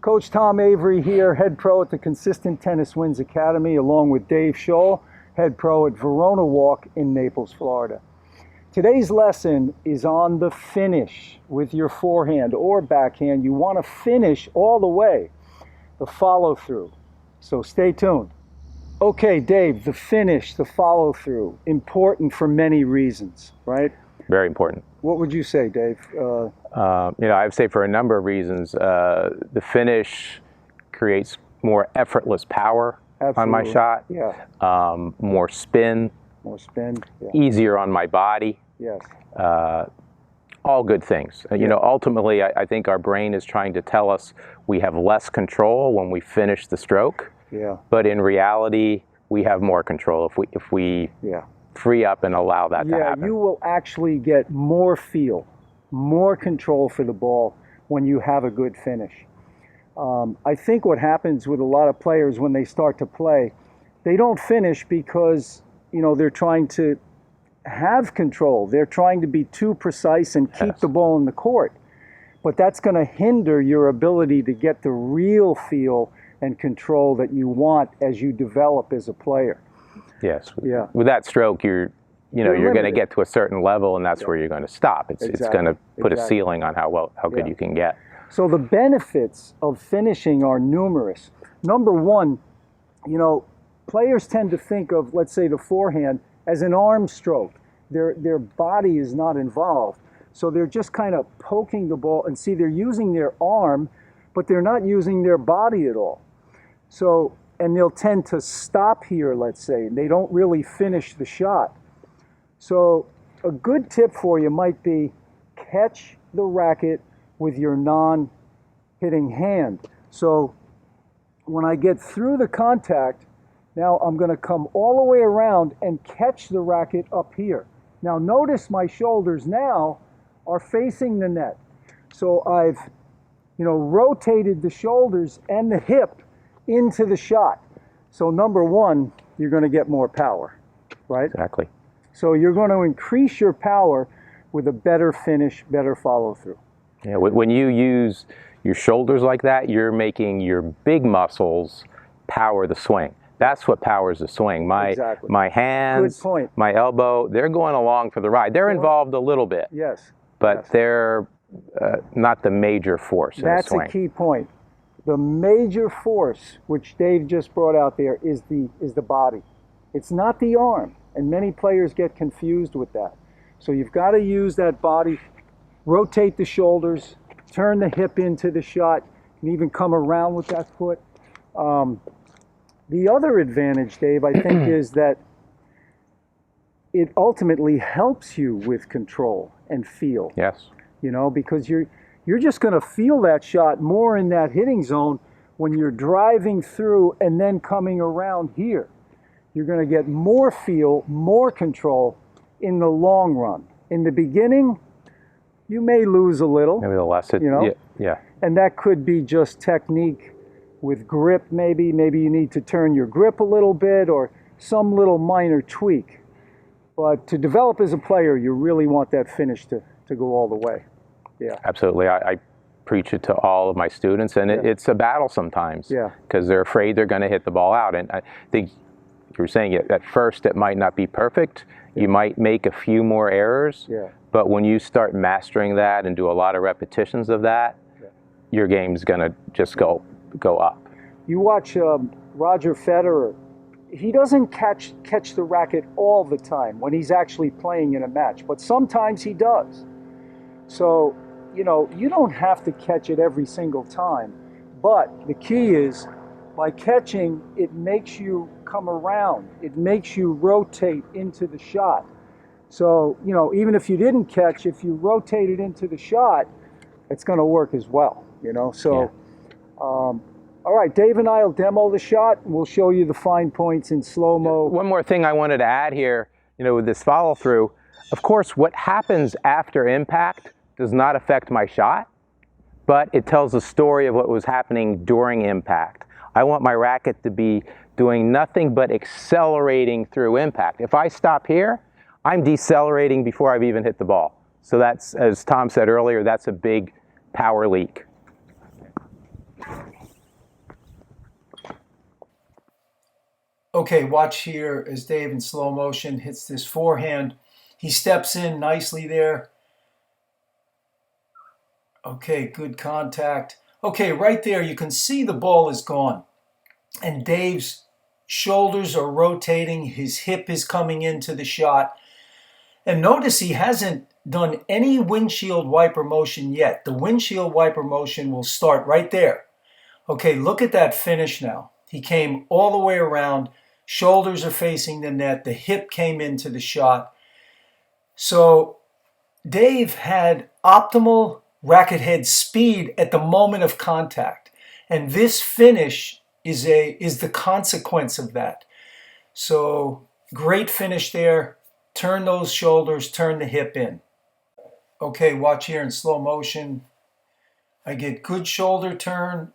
Coach Tom Avery here, head pro at the Consistent Tennis Wins Academy, along with Dave Scholl, head pro at Verona Walk in Naples, Florida. Today's lesson is on the finish with your forehand or backhand. You want to finish all the way, the follow through. So stay tuned. Okay, Dave, the finish, the follow through, important for many reasons, right? Very important. What would you say, Dave? I would say for a number of reasons. The finish creates more effortless power on my shot. Yeah. More spin. More spin. Yeah. Easier on my body. Yes. All good things. Yeah. Ultimately, I think our brain is trying to tell us we have less control when we finish the stroke. Yeah. But in reality, we have more control if we yeah. free up and allow that to happen. Yeah, you will actually get more feel, more control for the ball when you have a good finish. I think what happens with a lot of players when they start to play, they don't finish because, they're trying to have control. They're trying to be too precise and keep Yes. the ball in the court. But that's going to hinder your ability to get the real feel and control that you want as you develop as a player. Yes. Yeah. With that stroke, you're going to limited. get to a certain level, and that's where you're going to stop. It's going to put a Exactly. ceiling on how good Yeah. you can get. So the benefits of finishing are numerous. Number one, players tend to think of, let's say, the forehand as an arm stroke. Their body is not involved. So they're just kind of poking the ball, and see, they're using their arm, but they're not using their body at all. So, and they'll tend to stop here, let's say, and they don't really finish the shot. So a good tip for you might be catch the racket with your non-hitting hand. So when I get through the contact, now I'm going to come all the way around and catch the racket up here. Now notice my shoulders now are facing the net. So I've, rotated the shoulders and the hip into the shot. So number one, you're going to get more power, right? Exactly. So you're going to increase your power with a better finish, better follow through. Yeah. When you use your shoulders like that, you're making your big muscles power the swing. That's what powers the swing. Exactly. My hands, Good point. my elbow, they're going along for the ride. They're involved a little bit, Yes. but yes. they're not the major force in the That's swing. a key point. The major force, which Dave just brought out there, is the body. It's not the arm, and many players get confused with that. So you've got to use that body, rotate the shoulders, turn the hip into the shot, and even come around with that foot. The other advantage, Dave, I think, is that it ultimately helps you with control and feel. Yes. Because you're just going to feel that shot more in that hitting zone when you're driving through and then coming around here. You're going to get more feel, more control in the long run. In the beginning, you may lose a little. Maybe the less it, yeah. And that could be just technique with grip, maybe. Maybe you need to turn your grip a little bit or some little minor tweak. But to develop as a player, you really want that finish to go all the way. Yeah. Absolutely. I preach it to all of my students, and it's a battle sometimes. Yeah. Because they're afraid they're going to hit the ball out. And I think you were saying at first it might not be perfect. You might make a few more errors. Yeah. But when you start mastering that and do a lot of repetitions of that, your game's going to just go up. You watch Roger Federer. He doesn't catch the racket all the time when he's actually playing in a match, but sometimes he does. So, you don't have to catch it every single time, but the key is by catching, it makes you come around. It makes you rotate into the shot. So, even if you didn't catch, if you rotate it into the shot, it's going to work as well, So, all right, Dave and I will demo the shot, and we'll show you the fine points in slow-mo. One more thing I wanted to add here, with this follow-through. Of course, what happens after impact does not affect my shot, but it tells a story of what was happening during impact. I want my racket to be doing nothing but accelerating through impact. If I stop here, I'm decelerating before I've even hit the ball. So that's, as Tom said earlier, that's a big power leak. Okay, watch here as Dave in slow motion hits this forehand. He steps in nicely there. Okay, good contact. Okay, right there you can see the ball is gone. And Dave's shoulders are rotating, his hip is coming into the shot. And notice he hasn't done any windshield wiper motion yet. The windshield wiper motion will start right there. Okay, look at that finish now. He came all the way around, shoulders are facing the net, the hip came into the shot. So Dave had optimal racket head speed at the moment of contact. And this finish is the consequence of that. So great finish there. Turn those shoulders, turn the hip in. Okay, watch here in slow motion. I get good shoulder turn.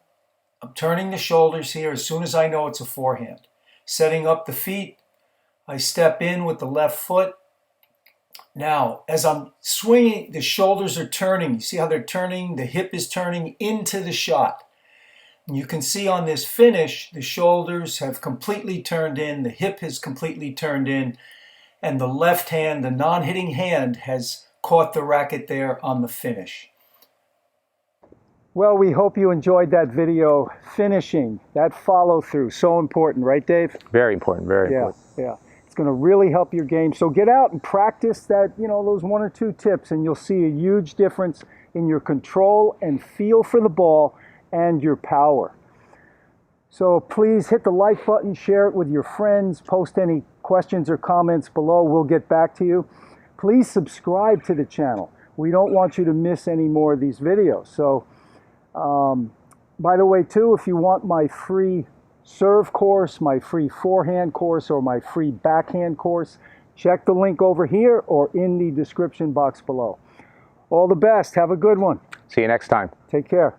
I'm turning the shoulders here as soon as I know it's a forehand. Setting up the feet, I step in with the left foot. Now, as I'm swinging, the shoulders are turning. You see how they're turning? The hip is turning into the shot. And you can see on this finish, the shoulders have completely turned in, the hip has completely turned in, and the left hand, the non-hitting hand, has caught the racket there on the finish. Well, we hope you enjoyed that video. Finishing, that follow through, so important, right, Dave? Very important, very important. Yeah. It's going to really help your game. So get out and practice that, those 1 or 2 tips, and you'll see a huge difference in your control and feel for the ball and your power. So please hit the like button, share it with your friends, post any questions or comments below. We'll get back to you. Please subscribe to the channel. We don't want you to miss any more of these videos. So, by the way, too, if you want my free serve course, my free forehand course, or my free backhand course, check the link over here or in the description box below. All the best. Have a good one. See you next time. Take care.